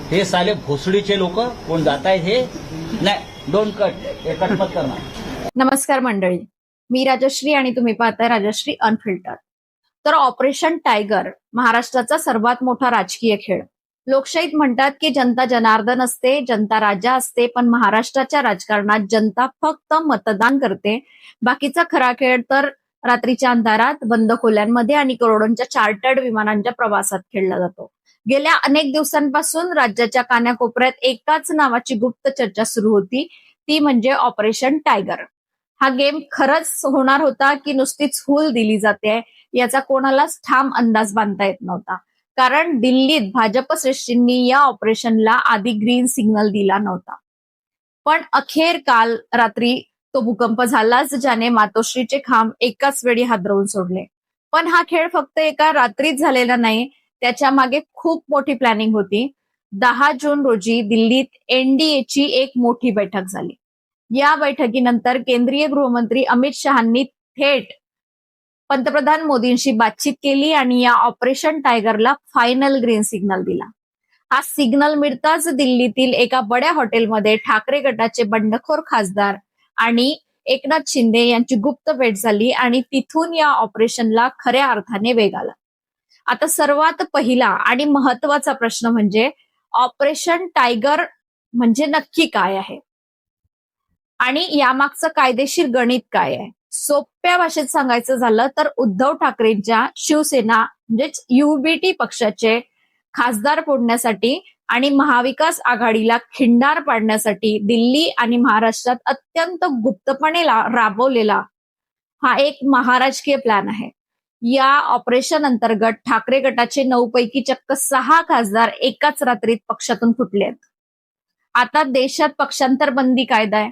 हे साले भोसडीचे लोक कोण जात आहेत हे नाही. डोंट कट, हे कट मत करणार. नमस्कार मंडळी, मी राजश्री आणि तुम्ही पाहताय राजश्री अनफिल्टर. तर ऑपरेशन टायगर महाराष्ट्राचा सर्वात मोठा राजकीय खेळ. लोकशाहीत म्हणतात की जनता जनार्दन असते, जनता राजा असते, पण महाराष्ट्राच्या राजकारणात जनता फक्त मतदान करते. बाकीचा खरा खेळ तर रात्रीच्या अंधारात बंद खोल्यांमध्ये आणि करोडोंच्या चार्टर्ड विमानांच्या प्रवासात खेळला जातो. गेल्या अनेक दिवसांपासून राज्याच्या कानाकोपऱ्यात एकाच नावाची गुप्त चर्चा सुरू होती, ती म्हणजे ऑपरेशन टायगर. हा गेम खरंच होणार होता की नुसतीच हूल दिली जाते याचा कोणालाच ठाम अंदाज बांधता येत नव्हता. कारण दिल्लीत भाजप श्रेष्ठींनी या ऑपरेशनला आधी ग्रीन सिग्नल दिला नव्हता. पण अखेर काल रात्री तो भूकंप झालाच, ज्याने मातोश्रीचे खांब एकाच वेळी हादरवून सोडले. पण हा खेळ फक्त एका रात्रीत झालेला नाही, त्याच्या मागे खूप मोठी प्लॅनिंग होती. 10 जून रोजी दिल्लीत एनडीएची एक मोठी बैठक झाली. या बैठकीनंतर केंद्रीय गृहमंत्री अमित शहांनी थेट पंतप्रधान मोदींशी बातचीत केली आणि या ऑपरेशन टायगरला फायनल ग्रीन सिग्नल दिला. हा सिग्नल मिळताच दिल्लीतील एका बड्या हॉटेलमध्ये ठाकरे गटाचे बंडखोर खासदार आणि एकनाथ शिंदे यांची गुप्त भेट झाली आणि तिथून या ऑपरेशनला खऱ्या अर्थाने वेग आला. आता सर्वात पहिला आणि महत्वाचा प्रश्न म्हणजे ऑपरेशन टायगर म्हणजे नक्की काय आहे आणि यामागचं कायदेशीर गणित काय आहे. सोप्या भाषेत सांगायचं झालं तर उद्धव ठाकरेंच्या शिवसेना म्हणजेच युबीटी पक्षाचे खासदार फोडण्यासाठी आणि महाविकास आघाडीला खिंडार पाडण्यासाठी दिल्ली आणि महाराष्ट्रात अत्यंत गुप्तपणे राबवलेला हा एक महाराजकीय प्लॅन आहे. या ऑपरेशन अंतर्गत ठाकरे गटाचे 9 पैकी चक्क 6 खासदार एकाच रात्रीत पक्षातून फुटलेत. आता देशात पक्षांतर बंदी कायदा आहे.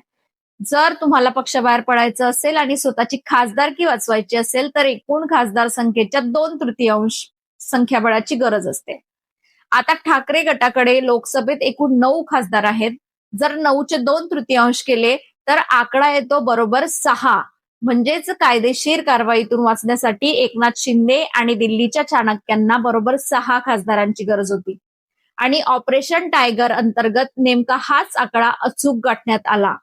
जर तुम्हाला पक्षाबाहेर पडायचं असेल आणि स्वतःची खासदारकी वाचवायची असेल तर एकूण खासदार संख्येच्या 2/3 संख्याबळाची गरज असते. आता ठाकरे गटाकडे लोकसभेत एकूण 9 खासदार आहेत. जर 9चे 2/3 केले तर आकडा येतो बरोबर 6. म्हणजेच कायदेशीर कारवाईतून वाचण्यासाठी एकनाथ शिंदे आणि दिल्लीच्या चाणक्यांना बरोबर 6 खासदारांची गरज होती. आणि ऑपरेशन टायगर अंतर्गत नेमका हाच आकडा अचूक गाठण्यात आला.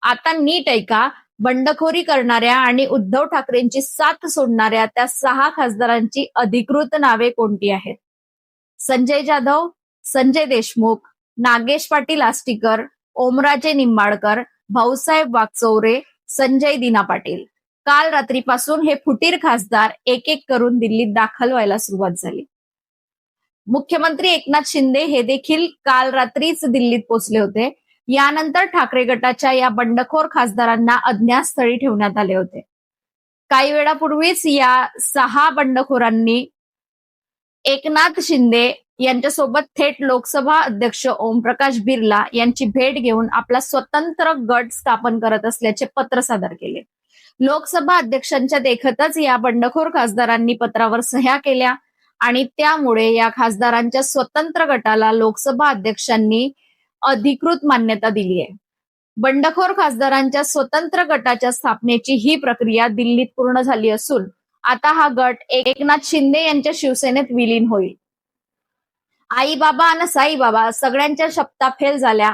आता नीट ऐका, बंडखोरी करणाऱ्या आणि उद्धव ठाकरेंची साथ सोडणाऱ्या त्या 6 खासदारांची अधिकृत नावे कोणती आहेत. संजय जाधव, संजय देशमुख, नागेश पाटील आष्टीकर, ओमराजे निंबाळकर, भाऊसाहेब वागचौरे, संजय दिना पाटील. काल रात्रीपासून हे फुटीर खासदार एक एक करून दिल्लीत दाखल व्हायला सुरुवात झाली. मुख्यमंत्री एकनाथ शिंदे हे देखील काल रात्रीच दिल्लीत पोहोचले होते. यानंतर ठाकरे गटाच्या या बंडखोर खासदारांना अज्ञात स्थळी ठेवण्यात आले होते. काही वेळापूर्वीच या 6 बंडखोरांनी एकनाथ शिंदे यांच्यासोबत थेट लोकसभा अध्यक्ष ओमप्रकाश बिर्ला यांची भेट घेऊन आपला स्वतंत्र गट स्थापन करत असल्याचे पत्र सादर केले. लोकसभा अध्यक्षांच्या देखतच या बंडखोर खासदारांनी पत्रावर सह्या केल्या आणि त्यामुळे या खासदारांच्या स्वतंत्र गटाला लोकसभा अध्यक्षांनी अधिकृत मान्यता दिली आहे. बंडखोर खासदारांच्या स्वतंत्र गटाच्या स्थापनेची ही प्रक्रिया दिल्लीत पूर्ण झाली असून आता हा गट एकनाथ शिंदे यांच्या शिवसेनेत विलीन होईल. आई बाबा आणि साई बाबा सगळ्यांच्या शपथा फेल झाल्या.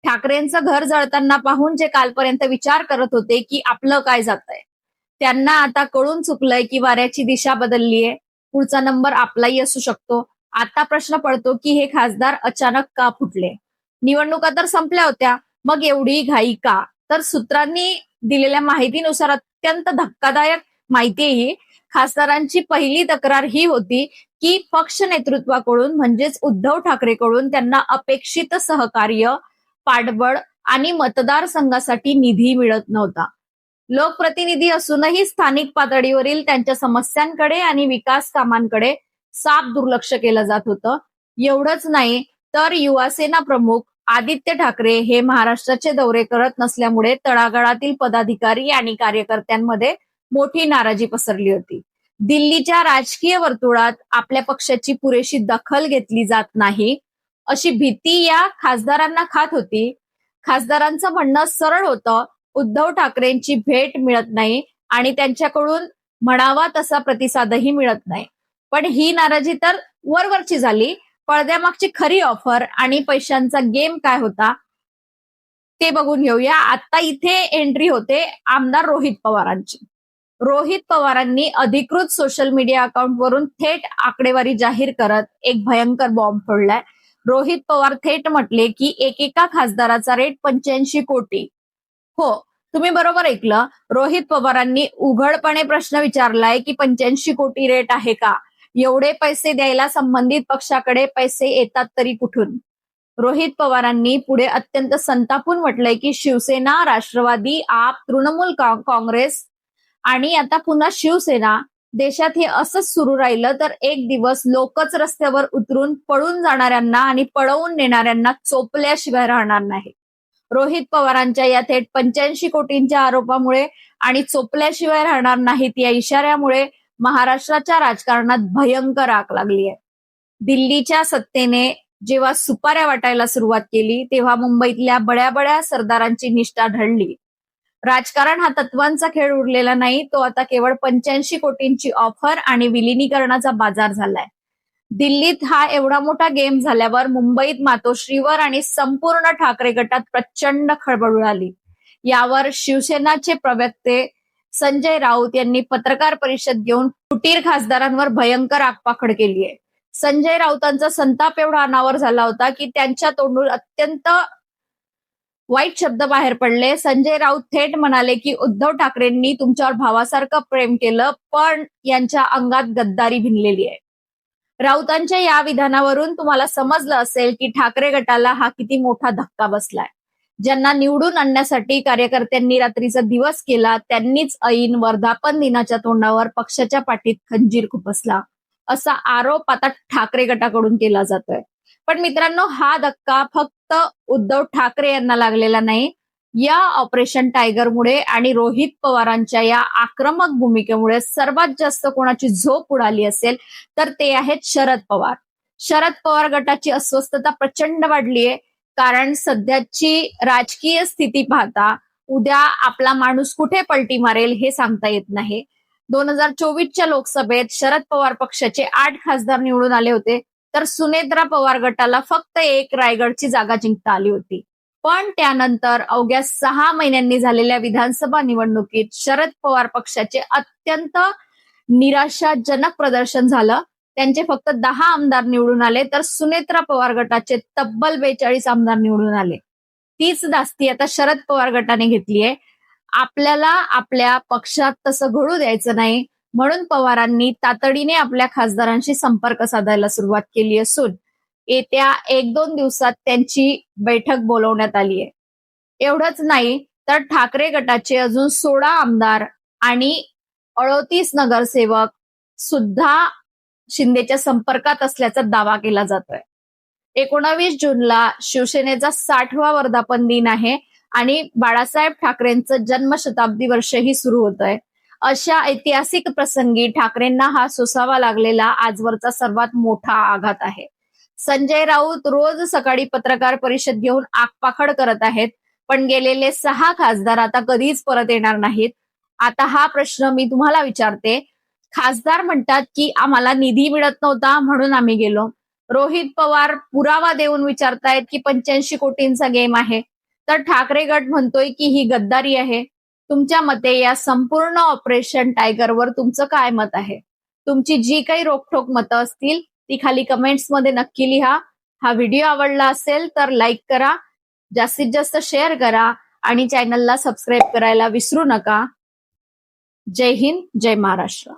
ठाकरेंचं घर जळताना पाहून जे कालपर्यंत विचार करत होते की आपलं काय जातंय, त्यांना आता कळून चुकलंय की वाऱ्याची दिशा बदललीये. पुढचा नंबर आपलाही असू शकतो. आता प्रश्न पडतो की हे खासदार अचानक का फुटले. निवडणुका तर संपल्या होत्या, मग एवढी घाई का. तर सूत्रांनी दिलेल्या माहितीनुसार अत्यंत धक्कादायक माहिती ही खासदारांची पहिली तक्रार ही होती की पक्ष नेतृत्वाकडून म्हणजेच उद्धव ठाकरेकडून त्यांना अपेक्षित सहकार्य, पाठबळ आणि मतदारसंघासाठी निधी मिळत नव्हता. लोकप्रतिनिधी असूनही स्थानिक पातळीवरील त्यांच्या समस्यांकडे आणि विकास कामांकडे साफ दुर्लक्ष केलं जात होतं. एवढंच नाही तर युवासेना प्रमुख आदित्य ठाकरे हे महाराष्ट्राचे दौरे करत नसल्यामुळे तळागाळातील पदाधिकारी आणि कार्यकर्त्यांमध्ये मोठी नाराजी पसरली होती. दिल्लीच्या राजकीय वर्तुळात आपल्या पक्षाची पुरेशी दखल घेतली जात नाही अशी भीती या खासदारांना खात होती. खासदारांचं म्हणणं सरळ होतं, उद्धव ठाकरेंची भेट मिळत नाही आणि त्यांच्याकडून म्हणावा तसा प्रतिसादही मिळत नाही. पण ही नाराजी तर वरवरची झाली पडद्यामागची खरी ऑफर आणि पैशांचा गेम काय होता ते बघून घेऊया. आता इथे एंट्री होते आमदार रोहित पवारांची. रोहित पवारांनी अधिकृत सोशल मीडिया अकाउंटवरून थेट आकडेवारी जाहीर करत एक भयंकर बॉम्ब फोडलाय. रोहित पवार थेट म्हटले की एकेका खासदाराचा रेट 85 कोटी. हो, तुम्ही बरोबर ऐकलं. रोहित पवारांनी उघडपणे प्रश्न विचारलाय की 85 कोटी रेट आहे का? एवढे पैसे द्यायला संबंधित पक्षाकडे पैसे येतात तरी कुठून? रोहित पवारांनी पुढे अत्यंत संतापून म्हटलंय की शिवसेना, राष्ट्रवादी, आप, तृणमूल काँग्रेस आणि आता पुन्हा शिवसेना, देशात हे असंच सुरू राहिलं तर एक दिवस लोकच रस्त्यावर उतरून पळून जाणाऱ्यांना आणि पळवून नेणाऱ्यांना चोपल्याशिवाय राहणार नाही. रोहित पवारांच्या या थेट 85 कोटींच्या आरोपामुळे आणि चोपल्याशिवाय राहणार नाहीत या इशाऱ्यामुळे महाराष्ट्राच्या राजकारणात भयंकर आग लागली आहे. दिल्लीच्या सत्तेने जेव्हा सुपाऱ्या वाटायला सुरुवात केली तेव्हा मुंबईतल्या बड्या बड्या सरदारांची निष्ठा ढळली. राजकारण हा तत्वांचा खेळ उरलेला नाही, तो आता केवळ 85 कोटींची ऑफर आणि विलिनीकरणाचा बाजार झालाय. दिल्लीत हा एवढा मोठा गेम झाल्यावर मुंबईत मातोश्रीवर आणि संपूर्ण ठाकरे गटात प्रचंड खळबळ उडाली. यावर शिवसेनाचे प्रवक्ते संजय राऊत यांनी पत्रकार परिषद घेऊन फुटीर खासदारांवर भयंकर आगपाखड केली आहे. संजय राऊतांचा संताप एवढा अनावर झाला होता की त्यांच्या तोंडून अत्यंत वाईट शब्द बाहेर पडले. संजय राऊत थेट म्हणाले की उद्धव ठाकरेंनी तुमच्यावर भावासारखं प्रेम केलं, पण यांच्या अंगात गद्दारी भिनलेली आहे. राऊतांच्या या विधानावरून तुम्हाला समजलं असेल की ठाकरे गटाला हा किती मोठा धक्का बसलाय. ज्यांना निवडून आणण्यासाठी कार्यकर्त्यांनी रात्रीचा दिवस केला त्यांनीच ऐन वर्धापन दिनाच्या तोंडावर पक्षाच्या पाठीत खंजीर खुपसला, असा आरोप आता ठाकरे गटाकडून केला जातोय. पण मित्रांनो, हा धक्का फक्त उद्धव ठाकरे यांना लागलेला नाही. या ऑपरेशन टायगरमुळे आणि रोहित पवारांच्या या आक्रमक भूमिकेमुळे सर्वात जास्त कोणाची झोप उडाली असेल तर ते आहेत शरद पवार. शरद पवार गटाची अस्वस्थता प्रचंड वाढली आहे, कारण सध्याची राजकीय स्थिती पाहता उद्या आपला माणूस कुठे पलटी मारेल हे सांगता येत नाही. 2024च्या लोकसभेत शरद पवार पक्षाचे 8 खासदार निवडून आले होते, तर सुनेत्रा पवार गटाला फक्त 1 रायगडची जागा जिंकता आली होती. पण त्यानंतर अवघ्या 6 महिन्यांनी झालेल्या विधानसभा निवडणुकीत शरद पवार पक्षाचे अत्यंत निराशाजनक प्रदर्शन झालं. त्यांचे फक्त 10 आमदार निवडून आले, तर सुनेत्रा पवार गटाचे तब्बल 42 आमदार निवडून आले. तीच दास्ती आता शरद पवार गटाने घेतली आहे. आपल्याला आपल्या पक्षात तसं घडू द्यायचं नाही, म्हणून पवारांनी तातडीने आपल्या खासदारांशी संपर्क साधायला सुरुवात केली असून येत्या 1-2 दिवसात त्यांची बैठक बोलवण्यात आली आहे. एवढंच नाही तर ठाकरे गटाचे अजून 16 आमदार आणि 38 नगरसेवक सुद्धा शिंदेच्या संपर्कात असल्याचा दावा केला जातोय. 19 जूनला शिवसेनेचा 60वा वर्धापन दिन आहे आणि बाळासाहेब ठाकरेंचं जन्मशताब्दी वर्षही सुरू होत आहे. अशा ऐतिहासिक प्रसंगी ठाकरेंना हा सोसावा लागलेला आजवरचा सर्वात मोठा आघात आहे. संजय राऊत रोज सकाळी पत्रकार परिषद घेऊन आगपाखड करत आहेत, पण गेलेले 6 खासदार आता कधीच परत येणार नाहीत. आता हा प्रश्न मी तुम्हाला विचारते. खासदार म्हणतात की आम्हाला निधी मिळत नव्हता म्हणून आम्ही गेलो. रोहित पवार पुरावा देऊन विचारतायत की 85 कोटींचा गेम आहे, तर ठाकरे गट म्हणतोय की ही गद्दारी आहे. तुमच्या मते या संपूर्ण ऑपरेशन टायगरवर तुमचं काय मत आहे? तुमची जी काही रोखठोक मतं असतील ती खाली कमेंट्समध्ये नक्की लिहा. हा व्हिडिओ आवडला असेल तर लाईक करा, जास्तीत जास्त शेअर करा आणि चॅनलला सबस्क्राईब करायला विसरू नका. जय हिंद, जय महाराष्ट्र.